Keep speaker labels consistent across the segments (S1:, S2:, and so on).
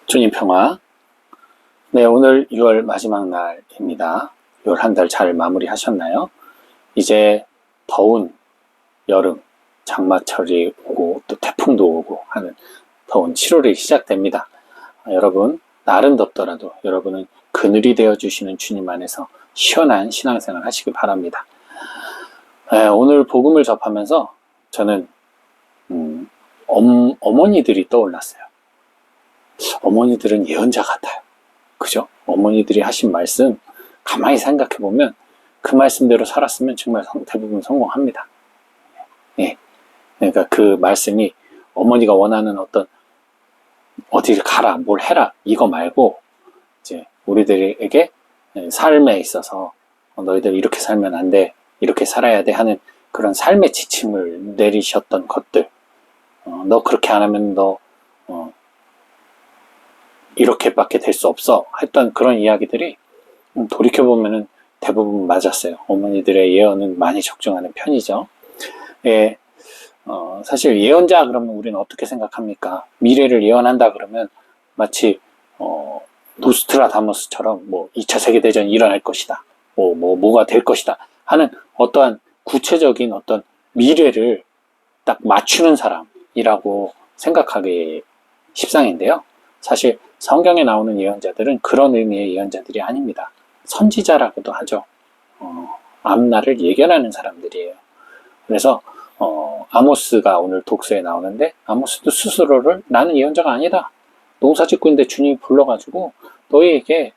S1: 주님 평화. 네, 오늘 6월 마지막 날입니다. 6월 한 달 잘 마무리하셨나요? 이제 더운 여름, 장마철이 오고 또 태풍도 오고 하는 더운 7월이 시작됩니다. 여러분, 날은 덥더라도 여러분은 그늘이 되어주시는 주님 안에서 시원한 신앙생활 하시길 바랍니다. 오늘 복음을 접하면서 저는 어머니들이 떠올랐어요. 어머니들은 예언자 같아요. 그죠? 어머니들이 하신 말씀 가만히 생각해 보면 그 말씀대로 살았으면 정말 대부분 성공합니다. 예. 그러니까 그 말씀이 어머니가 원하는 어디를 가라, 뭘 해라 이거 말고 이제 우리들에게 삶에 있어서 너희들 이렇게 살면 안 돼, 이렇게 살아야 돼 하는 그런 삶의 지침을 내리셨던 것들. 너 그렇게 안 하면 너 이렇게밖에 될 수 없어 했던 그런 이야기들이 돌이켜보면은 대부분 맞았어요. 어머니들의 예언은 많이 적중하는 편이죠. 예, 사실 예언자 그러면 우리는 어떻게 생각합니까? 미래를 예언한다 그러면 마치 노스트라다무스처럼 뭐 2차 세계대전이 일어날 것이다, 뭐가 될 것이다 하는 어떠한 구체적인 어떤 미래를 딱 맞추는 사람이라고 생각하기 십상인데요. 사실 성경에 나오는 예언자들은 그런 의미의 예언자들이 아닙니다. 선지자라고도 하죠. 앞날을 예견하는 사람들이에요. 그래서 아모스가 오늘 독서에 나오는데 아모스도 스스로를 나는 예언자가 아니다, 농사 짓고 있는데 주님이 불러가지고 너희에게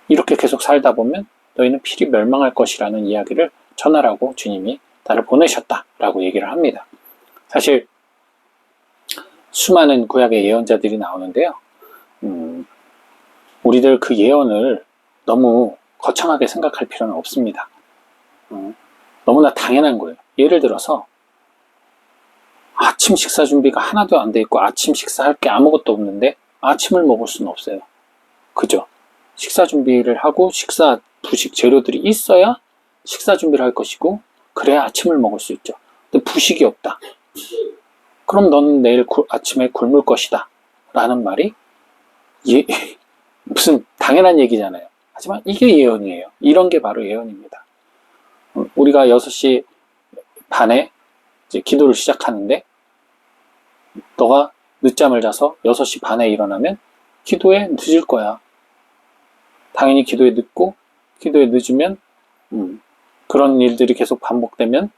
S1: 이렇게 계속 살다 보면 너희는 필히 멸망할 것이라는 이야기를 전하라고 주님이 나를 보내셨다라고 얘기를 합니다. 사실 수많은 구약의 예언자들이 나오는데요. 우리들 그 예언을 너무 거창하게 생각할 필요는 없습니다. 너무나 당연한 거예요. 예를 들어서 아침 식사 준비가 하나도 안 돼 있고 아침 식사할 게 아무것도 없는데 아침을 먹을 수는 없어요. 그죠? 식사 준비를 하고 부식 재료들이 있어야 식사 준비를 할 것이고 그래야 아침을 먹을 수 있죠. 근데 부식이 없다. 그럼 너는 내일 아침에 굶을 것이다 라는 말이 무슨 당연한 얘기잖아요. 하지만 이게 예언이에요. 이런 게 바로 예언입니다. 우리가 6시 반에 이제 기도를 시작하는데 너가 늦잠을 자서 6시 반에 일어나면 기도에 늦을 거야. 당연히 기도에 늦고 기도에 늦으면 그런 일들이 계속 반복되면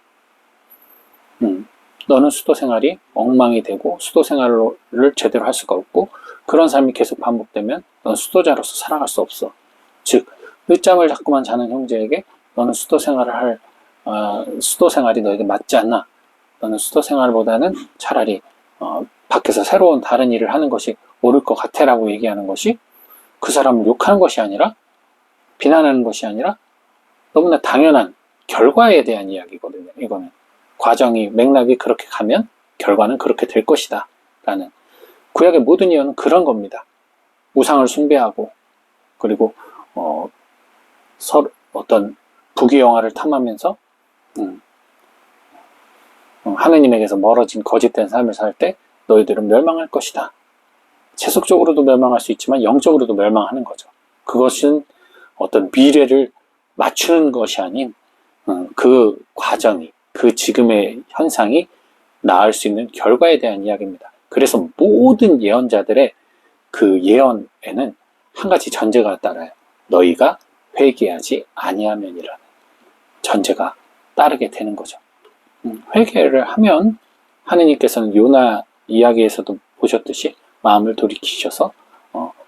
S1: 너는 수도 생활이 엉망이 되고 수도 생활을 제대로 할 수가 없고 그런 삶이 계속 반복되면 너는 수도자로서 살아갈 수 없어. 즉 늦잠을 자꾸만 자는 형제에게 너는 수도 생활이 너에게 맞지 않나, 너는 수도 생활보다는 차라리 밖에서 새로운 다른 일을 하는 것이 옳을 것 같아 라고 얘기하는 것이 그 사람을 욕하는 것이 아니라 비난하는 것이 아니라 너무나 당연한 결과에 대한 이야기거든요. 이거는 과정이 맥락이 그렇게 가면 결과는 그렇게 될 것이다 라는 구약의 모든 예언은 그런 겁니다. 우상을 숭배하고 그리고 어떤 부귀영화를 탐하면서 하느님에게서 멀어진 거짓된 삶을 살 때 너희들은 멸망할 것이다. 세속적으로도 멸망할 수 있지만 영적으로도 멸망하는 거죠. 그것은 어떤 미래를 맞추는 것이 아닌 그 과정이, 그 지금의 현상이 나을 수 있는 결과에 대한 이야기입니다. 그래서 모든 예언자들의 그 예언에는 한 가지 전제가 따라요. 너희가 회개하지 아니하면이라는 전제가 따르게 되는 거죠. 회개를 하면 하느님께서는 요나 이야기에서도 보셨듯이 마음을 돌이키셔서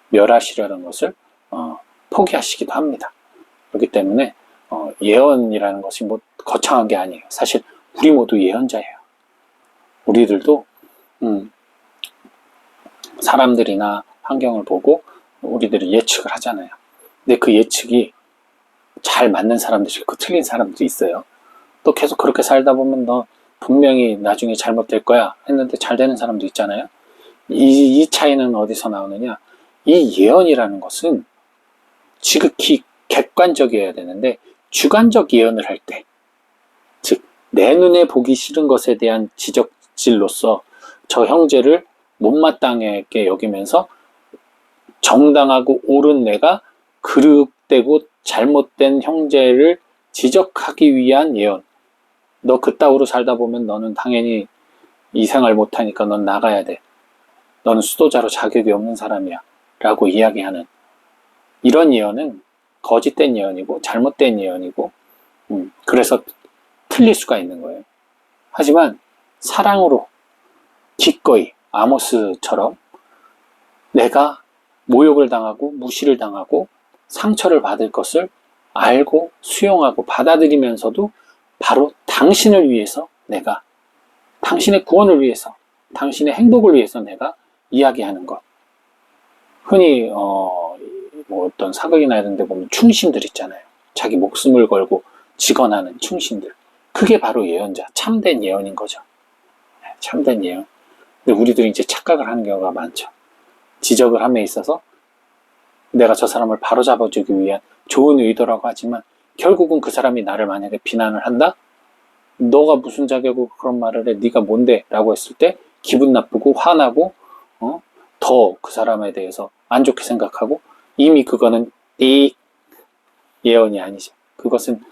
S1: 멸하시려는 것을 포기하시기도 합니다. 그렇기 때문에 예언이라는 것이 뭐 거창한 게 아니에요. 사실 우리 모두 예언자예요. 우리들도 사람들이나 환경을 보고 우리들이 예측을 하잖아요. 근데 그 예측이 잘 맞는 사람들이 있고 틀린 사람들이 있어요. 또 계속 그렇게 살다 보면 너 분명히 나중에 잘못될 거야 했는데 잘 되는 사람도 있잖아요. 이 차이는 어디서 나오느냐, 이 예언이라는 것은 지극히 객관적이어야 되는데 주관적 예언을 할 때, 즉 내 눈에 보기 싫은 것에 대한 지적질로서 저 형제를 못마땅하게 여기면서 정당하고 옳은 내가 그릇되고 잘못된 형제를 지적하기 위한 예언. 너 그따위로 살다 보면 너는 당연히 이 생활 못하니까 넌 나가야 돼. 너는 수도자로 자격이 없는 사람이야. 라고 이야기하는 이런 예언은 거짓된 예언이고 잘못된 예언이고 그래서 틀릴 수가 있는 거예요. 하지만 사랑으로 기꺼이 아모스처럼 내가 모욕을 당하고 무시를 당하고 상처를 받을 것을 알고 수용하고 받아들이면서도 바로 당신을 위해서 내가 당신의 구원을 위해서 당신의 행복을 위해서 내가 이야기하는 것. 흔히 뭐 어떤 사극이나 이런 데 보면 충신들 있잖아요. 자기 목숨을 걸고 직언하는 충신들. 그게 바로 예언자, 참된 예언인 거죠. 참된 예언. 근데 우리들이 이제 착각을 하는 경우가 많죠. 지적을 함에 있어서 내가 저 사람을 바로잡아주기 위한 좋은 의도라고 하지만 결국은 그 사람이 나를 만약에 비난을 한다? 너가 무슨 자격으로 그런 말을 해? 네가 뭔데? 라고 했을 때 기분 나쁘고 화나고 더 그 사람에 대해서 안 좋게 생각하고 이미 그거는 예언이 아니죠. 그것은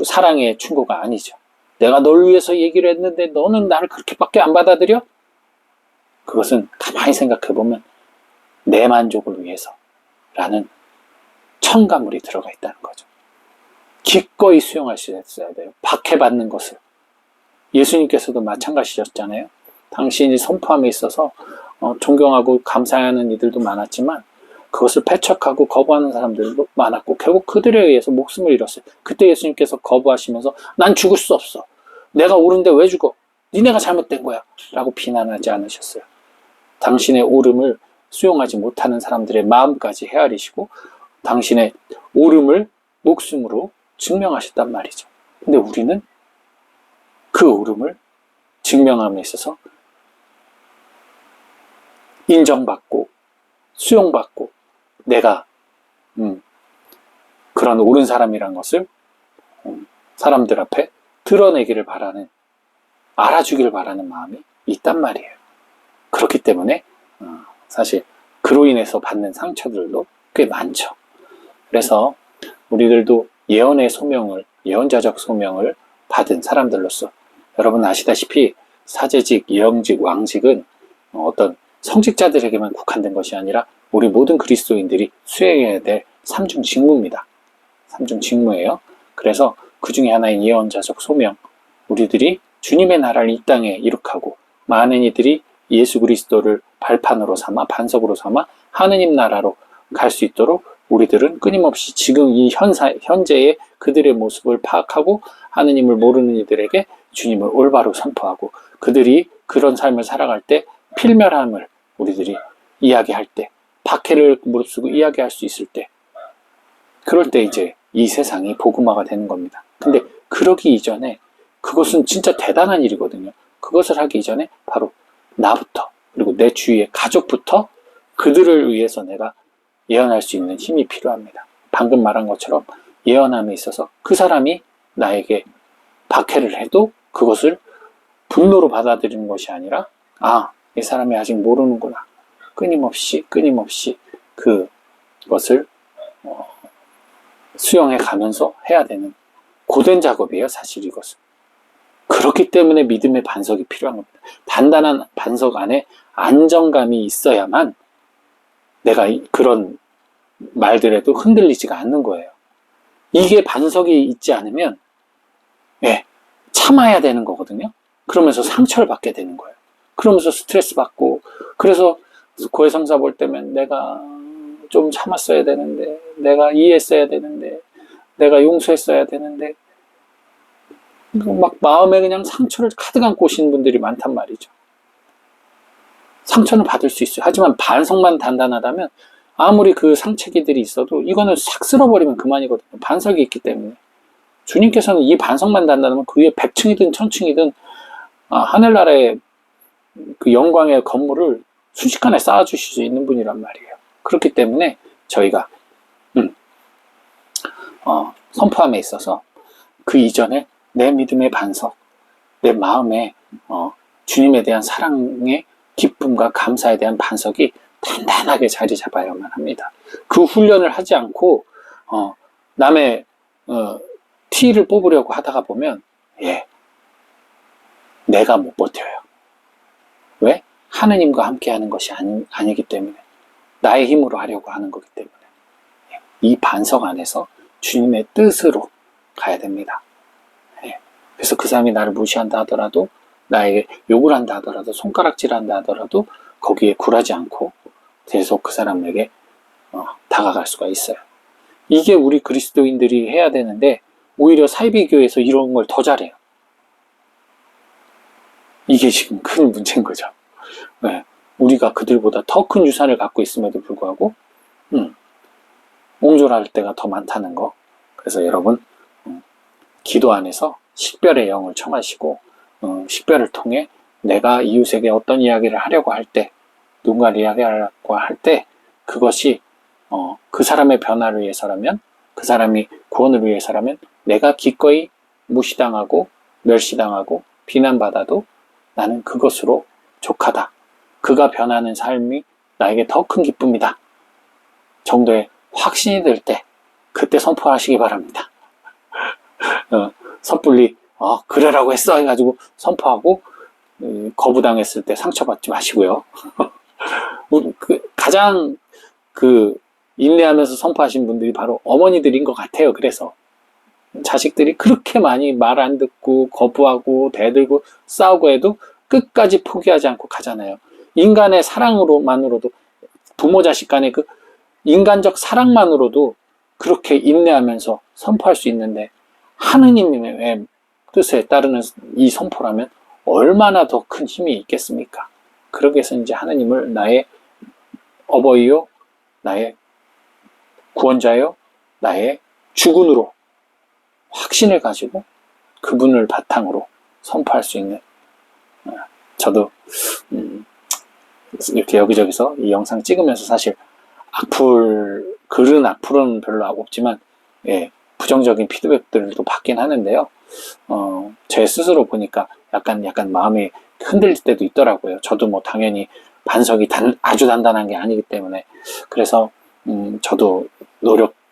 S1: 사랑의 충고가 아니죠. 내가 널 위해서 얘기를 했는데 너는 나를 그렇게밖에 안 받아들여? 그것은 가만히 생각해보면 내 만족을 위해서 라는 첨가물이 들어가 있다는 거죠. 기꺼이 수용할 수 있어야 돼요. 박해받는 것을. 예수님께서도 마찬가지셨잖아요. 당신이 선포함에 있어서 존경하고 감사하는 이들도 많았지만 그것을 패척하고 거부하는 사람들도 많았고 결국 그들에 의해서 목숨을 잃었어요. 그때 예수님께서 거부하시면서 난 죽을 수 없어. 내가 옳은데 왜 죽어? 니네가 잘못된 거야. 라고 비난하지 않으셨어요. 당신의 옳음을 수용하지 못하는 사람들의 마음까지 헤아리시고 당신의 옳음을 목숨으로 증명하셨단 말이죠. 근데 우리는 그 옳음을 증명함에 있어서 인정받고 수용받고 내가 그런 옳은 사람이란 것을 사람들 앞에 드러내기를 바라는, 알아주기를 바라는 마음이 있단 말이에요. 그렇기 때문에 사실 그로 인해서 받는 상처들도 꽤 많죠. 그래서 우리들도 예언의 소명을, 예언자적 소명을 받은 사람들로서 여러분 아시다시피 사제직, 예언직, 왕직은 어떤 성직자들에게만 국한된 것이 아니라 우리 모든 그리스도인들이 수행해야 될 삼중 직무입니다. 삼중 직무예요. 그래서 그 중에 하나인 예언자적 소명, 우리들이 주님의 나라를 이 땅에 이룩하고 많은 이들이 예수 그리스도를 발판으로 삼아 반석으로 삼아 하느님 나라로 갈 수 있도록 우리들은 끊임없이 지금 이 현재의 그들의 모습을 파악하고 하느님을 모르는 이들에게 주님을 올바로 선포하고 그들이 그런 삶을 살아갈 때 필멸함을 우리들이 이야기할 때 박해를 무릅쓰고 이야기할 수 있을 때 그럴 때 이제 이 세상이 복음화가 되는 겁니다. 근데 그러기 이전에 그것은 진짜 대단한 일이거든요. 그것을 하기 이전에 바로 나부터 그리고 내 주위의 가족부터 그들을 위해서 내가 예언할 수 있는 힘이 필요합니다. 방금 말한 것처럼 예언함에 있어서 그 사람이 나에게 박해를 해도 그것을 분노로 받아들이는 것이 아니라 이 사람이 아직 모르는구나. 끊임없이 그것을 수용해 가면서 해야 되는 고된 작업이에요. 사실 이것은. 그렇기 때문에 믿음의 반석이 필요한 겁니다. 단단한 반석 안에 안정감이 있어야만 내가 그런 말들에도 흔들리지가 않는 거예요. 이게 반석이 있지 않으면 참아야 되는 거거든요. 그러면서 상처를 받게 되는 거예요. 그러면서 스트레스 받고 그래서 고해성사 볼 때면 내가 좀 참았어야 되는데 내가 이해했어야 되는데 내가 용서했어야 되는데 막 마음에 그냥 상처를 가득 안고 오시는 분들이 많단 말이죠. 상처는 받을 수 있어요. 하지만 반석만 단단하다면 아무리 그 상처기들이 있어도 이거는 싹 쓸어버리면 그만이거든요. 반석이 있기 때문에. 주님께서는 이 반석만 단단하면 그 위에 100층이든 1000층이든 하늘나라의 그 영광의 건물을 순식간에 쌓아주실 수 있는 분이란 말이에요. 그렇기 때문에 저희가 선포함에 있어서 그 이전에 내 믿음의 반석, 내 마음에 주님에 대한 사랑의 기쁨과 감사에 대한 반석이 단단하게 자리 잡아야만 합니다. 그 훈련을 하지 않고 남의 티를 뽑으려고 하다가 보면 내가 못 버텨요. 왜? 하느님과 함께 하는 것이 아니기 때문에, 나의 힘으로 하려고 하는 거기 때문에 이 반석 안에서 주님의 뜻으로 가야 됩니다. 그래서 그 사람이 나를 무시한다 하더라도, 나에게 욕을 한다 하더라도, 손가락질한다 하더라도 거기에 굴하지 않고 계속 그 사람에게 다가갈 수가 있어요. 이게 우리 그리스도인들이 해야 되는데 오히려 사이비교회에서 이런 걸 더 잘해요. 이게 지금 큰 문제인 거죠. 우리가 그들보다 더 큰 유산을 갖고 있음에도 불구하고 옹졸할 때가 더 많다는 거. 그래서 여러분, 기도 안에서 식별의 영을 청하시고 식별을 통해 내가 이웃에게 어떤 이야기를 하려고 할 때, 누군가를 이야기하려고 할 때 그것이 그 사람의 변화를 위해서라면, 그 사람이 구원을 위해서라면 내가 기꺼이 무시당하고 멸시당하고 비난받아도 나는 그것으로 족하다. 그가 변하는 삶이 나에게 더 큰 기쁨이다 정도의 확신이 들 때, 그때 선포하시기 바랍니다. 섣불리 그래라고 했어 해가지고 선포하고 거부당했을 때 상처받지 마시고요. 가장 인내하면서 선포하신 분들이 바로 어머니들인 것 같아요. 그래서 자식들이 그렇게 많이 말 안 듣고 거부하고 대들고 싸우고 해도 끝까지 포기하지 않고 가잖아요. 인간의 사랑으로만으로도, 부모 자식 간의 그 인간적 사랑만으로도 그렇게 인내하면서 선포할 수 있는데, 하느님의 뜻에 따르는 이 선포라면 얼마나 더 큰 힘이 있겠습니까? 그러기 위해서 이제 하느님을 나의 어버이요, 나의 구원자요, 나의 주군으로 확신을 가지고 그분을 바탕으로 선포할 수 있는, 저도 이렇게 여기저기서 이 영상 찍으면서 사실 글은 악플은 별로 없지만 부정적인 피드백들도 받긴 하는데요. 제 스스로 보니까 약간 마음이 흔들릴 때도 있더라고요. 저도 뭐 당연히 반석이 아주 단단한 게 아니기 때문에. 그래서 저도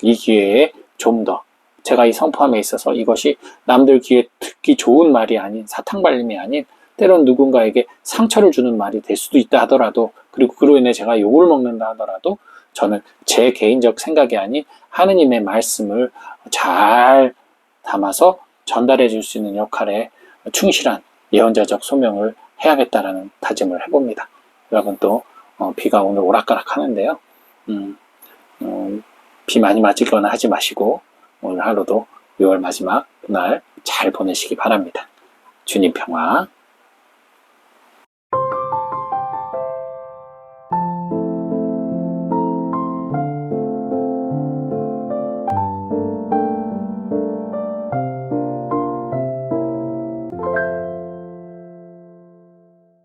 S1: 이 기회에 좀 더 제가 이 선포함에 있어서 이것이 남들 귀에 듣기 좋은 말이 아닌, 사탕발림이 아닌, 때론 누군가에게 상처를 주는 말이 될 수도 있다 하더라도, 그리고 그로 인해 제가 욕을 먹는다 하더라도, 저는 제 개인적 생각이 아닌 하느님의 말씀을 잘 담아서 전달해 줄 수 있는 역할에 충실한 예언자적 소명을 해야겠다라는 다짐을 해봅니다. 여러분, 또 비가 오늘 오락가락 하는데요. 비 많이 맞으거나 하지 마시고 오늘 하루도 6월 마지막 날 잘 보내시기 바랍니다. 주님 평화.